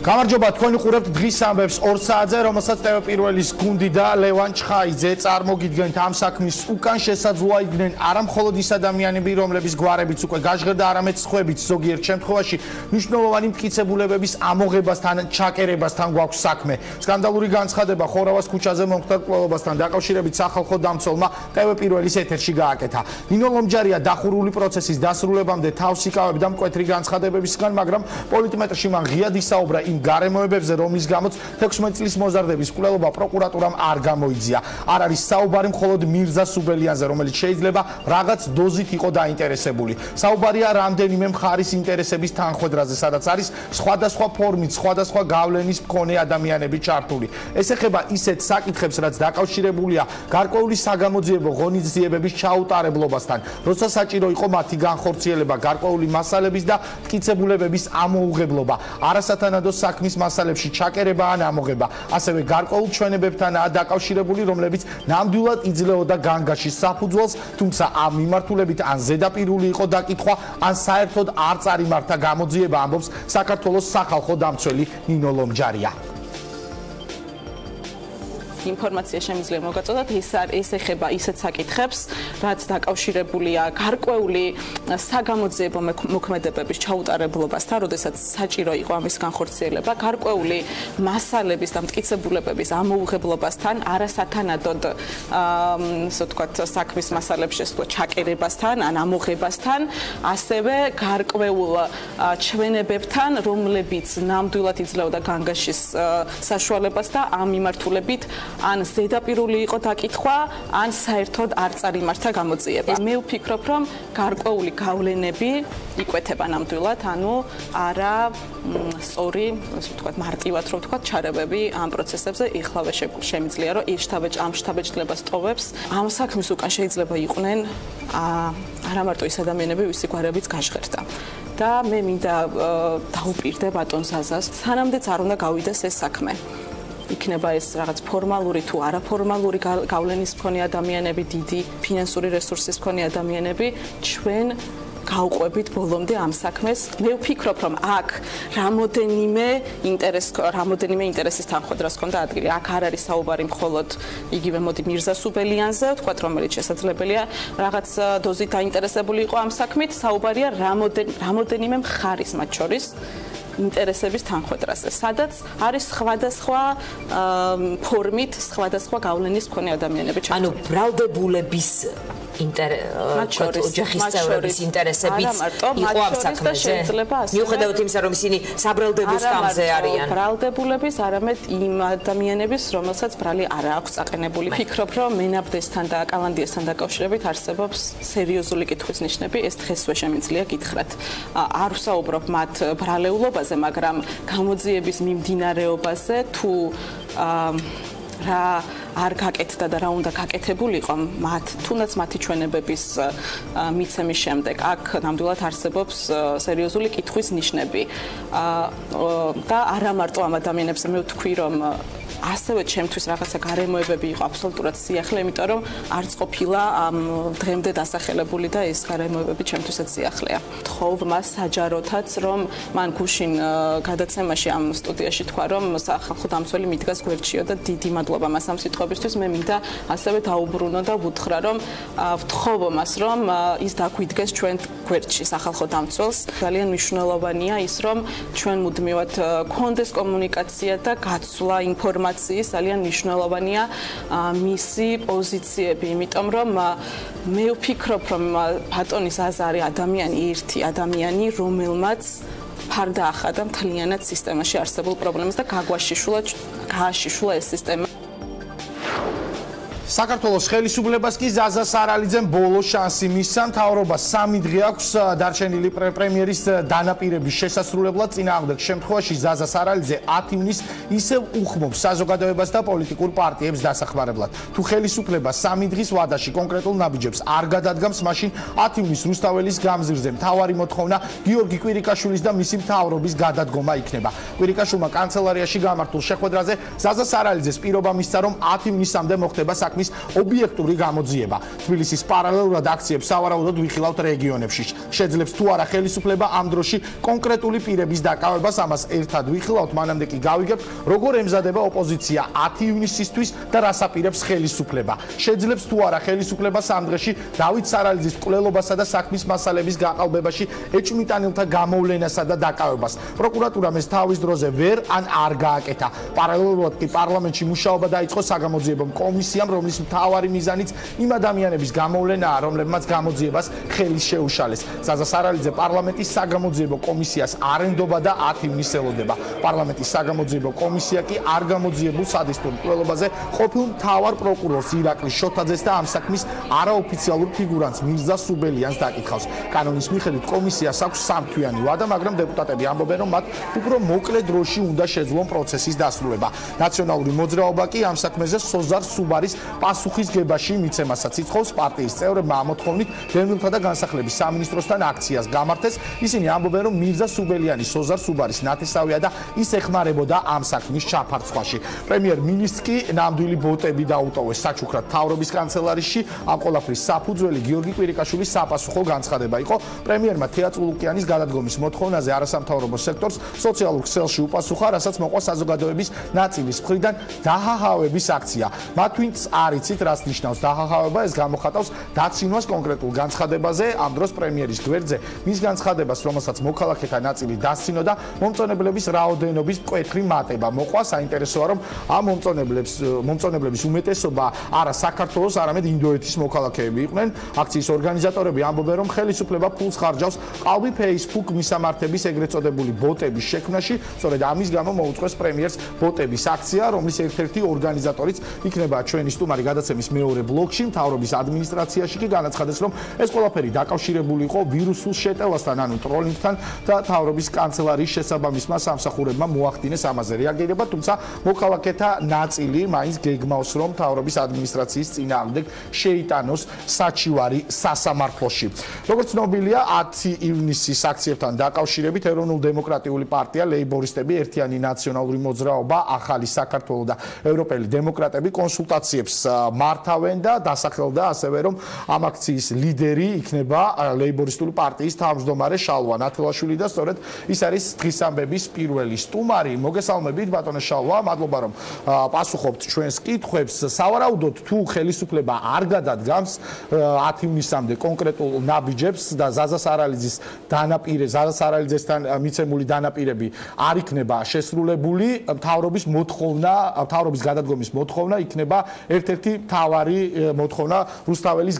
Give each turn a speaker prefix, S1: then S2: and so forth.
S1: გამარჯობა, თქვენ უყურებთ დღის ამბებს 2 საათზე, რომელსაც TV პირველის გუნდი და ლევან ჩხაიძე წარმოგიდგენთ ამ საქმის უკან შესაძლოა იდგნენ არა მხოლოდ ის ადამიანები, რომლების გვარებიც უკვე გაჟღერდა, არამედ სხვაებიც ზოგიერთ შემთხვევაში მნიშვნელოვანი მტკიცებულებების ამოღებასთან, ჩაკერებასთან გვაქვს საქმე. სკანდალური განცხადება ხორავას ქუჩაზე მომხდარ კვლევებასთან დაკავშირებით სახალხო დამცველმა TV პირველის ეთერში გააკეთა. ნინო ლომჯარია დახურული პროცესის დასრულებამდე თავს იკავებდა მკვეთრი განცხადებებისგან, მაგრამ პოლიტმეტრში მან ღიად ისაუბრა იმ გარემოებებზე, რომლის გამოც 16 წლის მოზარდების კვლელობა პროკურატურამ არ გამოიძია. არ არის საუბარი მხოლოდ მირზა სუბელიანზე, რომელიც შეიძლება რაღაც დოზით იყო დაინტერესებული. საუბარია რამდენიმე მხარის ინტერესების თანხვედრაზე, სადაც არის სხვადასხვა ფორმით, სხვადასხვა გავლენის მქონე ადამიანები ჩართული. ეს ეხება ისეთ საკითხებს, რაც დაკავშირებულია გარკვეული საგამოძიებო ღონისძიებების ჩაუტარებლობასთან, როცა საჭირო იყო მათი განხორციელება, გარკვეული მასალების და მტკიცებულებების ამოუღებლობა, არასათანადო საქმის მასალებში ჩაკერება ან ამოღება, ასევე გარკვეულ ჩვენებებთანაა დაკავშირებული, რომლებიც ნამდვილად იძლეოდა განგაშის საფუძველს, თუმცა ამ მიმართულებით ან ზედაპირული იყო დაკითხვა, ან საერთოდ არ წარიმართა გამოძიება, ამბობს საქართველოს სახალხო დამცველი ნინო ლომჯარია.
S2: ინფორმაცია შემიძლია მოგაწოდოთ, ეს ეხება ისეთ საკითხებს, რაც დაკავშირებულია გარკვეული საგამოძიებო მოქმედებების ჩაუტარებლობასთან, როდესაც საჭირო იყო ამის განხორციელება, გარკვეული მასალების და მტკიცებულებების ამოუღებლობასთან, არასათანადოდ ასე ვთქვათ, საქმის მასალებს შესვლა ჩაკერებასთან ან ამოღებასთან, ასევე გარკვეულ ჩვენებებთან, რომლებიც ნამდვილად იძლეოდა განგაშის საშუალებას და ამ მიმართულებით ან ზედაპირული იყო დაკითხვა, ან საერთოდ არ წარიმართა გამოძიება. მე ვფიქრობ, რომ გარკვეული გავლენები იკვეთება ნამდვილად, ანუ არა სწორი, ასე ვთქვათ, მარტივად რო ვთქვათ, ჩარევები ამ პროცესებზე ეხლავე შემიძლია, რომ ამ შტაბეჭდილებას ტოვებს. ამ საქმის უკან შეიძლება იყვნენ არა მარტო ის ადამიანები, ვისი გვარებიც გაჟღერდა. და მე მინდა დაუპირდე ბატონ ზაზას, სანამდეც არ უნდა გავიდეს ეს საქმე. იქნება ეს რაღაც ფორმალური თუ არაფორმალური გავლენის მქონე ადამიანები, დიდი ფინანსური რესურსის მქონე ადამიანები, ჩვენ გავყვებით ბოლომდე ამ საქმეს. მე ვფიქრობ, რომ აქ რამოდენიმე ინტერესის თანხმედრას ჰქონდა ადგილი. აქ არ არის საუბარი მხოლოდ იგივე მოდი მირზა სუბელიანზე, ვთქვათ, რომელიც შესაძლებელია რაღაც დოზით დაინტერესებული იყო ამ საქმით, საუბარია რამოდენიმე მხარის მათ შორის ინტერესების თანხმედრაზე, სადაც არის სხვადასხვა ფორმით, სხვადასხვა გავლენის მქონე ადამიანები ჩართული.
S3: ანუ ბრალდებულების ოჯახის წევრების ინტერესებიც იყო ამ საქმეზე. მიუხედავად იმისა, რომ ისინი საბრალდებო სკამზე არიან.
S2: ბრალდებულების, არამედ იმ ადამიანების, რომელსაც ბრალი არ აქვს წაყენებული. ვფიქრობ, რომ მენაბდესთან და კალანდიასთან დაკავშირებით არსებობს სერიოზული კითხვის ნიშნები, ეს დღესვე შემიძლია გითხრათ. არ ვსაუბრობ მათ ბრალეულობაზე, მაგრამ გამოძიების მიმდინარეობაზე თუ რა არ გაკეთდა და რა უნდა გაკეთებულიყო მათ, თუნდაც მათი ჩვენებების მიცემის შემდეგ. აქ ნამდვილად არსებობს სერიოზული კითხვის ნიშნები. და არა მარტო ამ ადამიანებს მე ვთქვი, რომ ასევე ჩემთვის რაღაცა გარემოებები იყო აბსოლუტურად სიახლე, იმიტომ რომ არც ყოფილა ამ დღემდე დასახელებული და ეს გარემოებები ჩემთვისაც სიახლეა. თხოვ მას საჯაროთაც, რომ მან გუშინ გადაცემაში ამ სტუდიაში თქვა, რომ სახალხო დამცველი მიდგას გვერდშიო და დიდი მადლობა მას ამ სიტყვებისთვის. მე მინდა ასევე დაუბრუნო და ვუთხრა, რომ ვთხოვ მას, რომ ის დაგვიდგეს ჩვენ გვერდში სახალხო დამცველს. ძალიან მნიშვნელოვანია ის, რომ ჩვენ მუდმივად გქონდეს კომუნიკაცია და გაცვლა ინფორმაცია, ძალიან მნიშვნელოვანია მისი პოზიციები, იმიტომ რომ მე ვფიქრობ, რომ ბატონი ზაზა არის ერთი ადამიანი, რომელმაც ფარდა ახადა მთლიანად სისტემაში არსებულ პრობლემას და გააშიშულა ეს სისტემა.
S1: საქართველოს ხელისუფლებას კი ზაზა სარალიძემ ბოლო შანსი მისცა, მთავრობას 3 დღე აქვს დარჩენილი პრემიერის დანაპირების შესასრულებლად. წინააღმდეგ შემთხვევაში ზაზა სარალიძე 10 ივნისს ისევ უხმობს საზოგადოებას და პოლიტიკურ პარტიებს დასახმარებლად. თუ ხელისუფლება 3 დღის ვადაში კონკრეტულ ნაბიჯებს არ გადადგამს, მაშინ 10 ივნისს რუსთაველის გამზირზე მთავარი მოთხოვნა გიორგი კვირიკაშვილის და მისი მთავრობის გადადგომა იქნება. კვირიკაშვილმა კანცელარიაში გამართულ შეხვედრაზე ზაზა სარალიძეს პირობა მისცა, რომ 10 ივნისამდე მოხდება საქმის საქმის ობიექტური გამოძიება. თბილისის პარალელურად აქციებს სავარაუდოდ ვიხილავთ რეგიონებში. შეძლებს თუ არა ხელისუფლება ამ დროში კონკრეტული პირების დაკავებას, ამას ერთად ვიხილავთ, მანამდე კი გავიგებთ, როგორ ემზადება ოპოზიცია 10 ივნისისთვის და რას აპირებს ხელისუფლება. შეძლებს თუ არა ხელისუფლებას ამ დღეში დავით სარალიძის მკვლელობასა და საქმის მასალების გაყალბებაში ეჭვმიტანილთა გამოვლენასა და დაკავებას. პროკურატურამ ეს თავის დროზე ვერ ან არ გააკეთა. პარალელურად კი პარლამენტში მუშაობა დაიწყო საგამოძიებო კომისიამ, რომლის მთავარი მიზანიც იმ ადამიანების გამოვლენაა, რომლებმაც გამოძიებას ხელი შეუშალეს. ზაზა სარალიძე პარლამენტის საგამოძიებო კომისიას არ ენდობა და 10 ივნისს ელოდება. პარლამენტის საგამოძიებო კომისია კი არ გამოძიებულ სადისტურ მკვლელობაზე ყოფილ მთავარ პროკურორს ირაკლი შოთაძეს და ამ საქმის არაოფიციალურ ფიგურანტს მირზა სუბელიანს დაკითხავს. კანონის მიხედვით კომისიას აქვს 3 თვიანი ვადა, მაგრამ დეპუტატები ამბობენ, რომ მათ უფრო მოკლე დროში უნდა შეძლონ პროცესის დასრულება. ნაციონალური მოძრაობა კი ამ საქმეზე სოზარ სუბარის პასუხისგებაში მიცემასაც ითხოვს. პარტიის წევრებმა ამოთხოვნით დევნილთა და განსახლების სამინისტროსთან აქციას გამართეს. ისინი ამბობენ, რომ მირზა სუბელიანი სოზარ სუბარის ნათესავია და ის ეხმარებოდა ამ საქმის ჩაფარცხვაში. პრემიერ-მინისტრს კი ნამდვილი ბოტები დაუტოვეს საჩუქრად მთავრობის კანცელარიაში. ამ ყველაფრის საფუძველი გიორგი კვირიკაშვილის საპასუხო განცხადება იყო. პრემიერმა თეა წულუკიანის გადადგომის მოთხოვნაზე არასამთავრობო სექტორს სოციალურ ქსელში უპასუხა, რასაც მოყვა საზოგადოების ნაწილის მხრიდან დაჰაჰავების აქცია. მათ ვინც არ იცით, რას ნიშნავს დაჰაჰავება, ეს გამოხატავს დაცინვას კონკრეტულ განცხადებაზე. ამ დროს პრემიერის გვერდზე მის განცხადებას, რომელსაც მოქალაქეთა ნაწილი დასცინოდა, მომწონებლების რაოდენობის მკვეთრი მატება მოყვა. საინტერესოა, რომ ამ მომწონებლების უმეტესობა არა საქართველოს, არამედ ინდოეთის მოქალაქეები იყვნენ. აქციის ორგანიზატორები ამბობენ, რომ ხელისუფლება ფულს ხარჯავს ყალბი Facebook მისამართების ეგრეთ წოდებული ბოტების შექმნაში. სწორედ ამის გამო მოუწყვეს პრემიერს ბოტების აქცია, რომლის ერთ-ერთი ორგანიზატორიც იქნება ჩვენი სტუმარი გადაცემის მეორე ბლოკში. მთავრობის ადმინისტრაციაში კი განაცხადეს, რომ ეს ყველაფერი დაკავშირებული იყო ვირუსულ შეტევასთან, ანუ ტროლინგთან და მთავრობის კანცელარიის შესაბამისმა სამსახურებმა მოახდინეს ამაზე რეაგირება, თუმცა მოქალაქეთა ნაწილი მაინც გეგმავს, რომ მთავრობის ადმინისტრაციის წინააღმდეგ შეიტანოს საჩივარი სასამართლოში. როგორც ცნობილია, 10 ივნისის აქციებთან დაკავშირებით ეროვნულ-დემოკრატიული პარტია, ლეიბორისტები, ერთიანი ნაციონალური მოძრაობა, ახალი საქართველო და ევროპელი დემოკრატები კონსულტაციებს მართავენ და დასახელდა ასევე, რომ ამ აქციის ლიდერი იქნება ლეიბორისტული პარტიის თავმჯდომარე შალვა ნათელაშვილი და სწორედ ის არის დღის ამბების პირველი სტუმარი. მოგესალმებით, ბატონო შალვა, მადლობა, რომ პასუხობთ ჩვენს კითხვებს. სავარაუდოდ თუ ხელისუფლება არ გადადგამს 10 ივნისამდე კონკრეტულ ნაბიჯებს და ზაზა სარალიძესთან მიცემული დანაპირები არ იქნება შესრულებული, მთავრობის გადადგომის მოთხოვნა იქნება ერთ-ერთი მთავარი მოთხოვნა რუსთაველის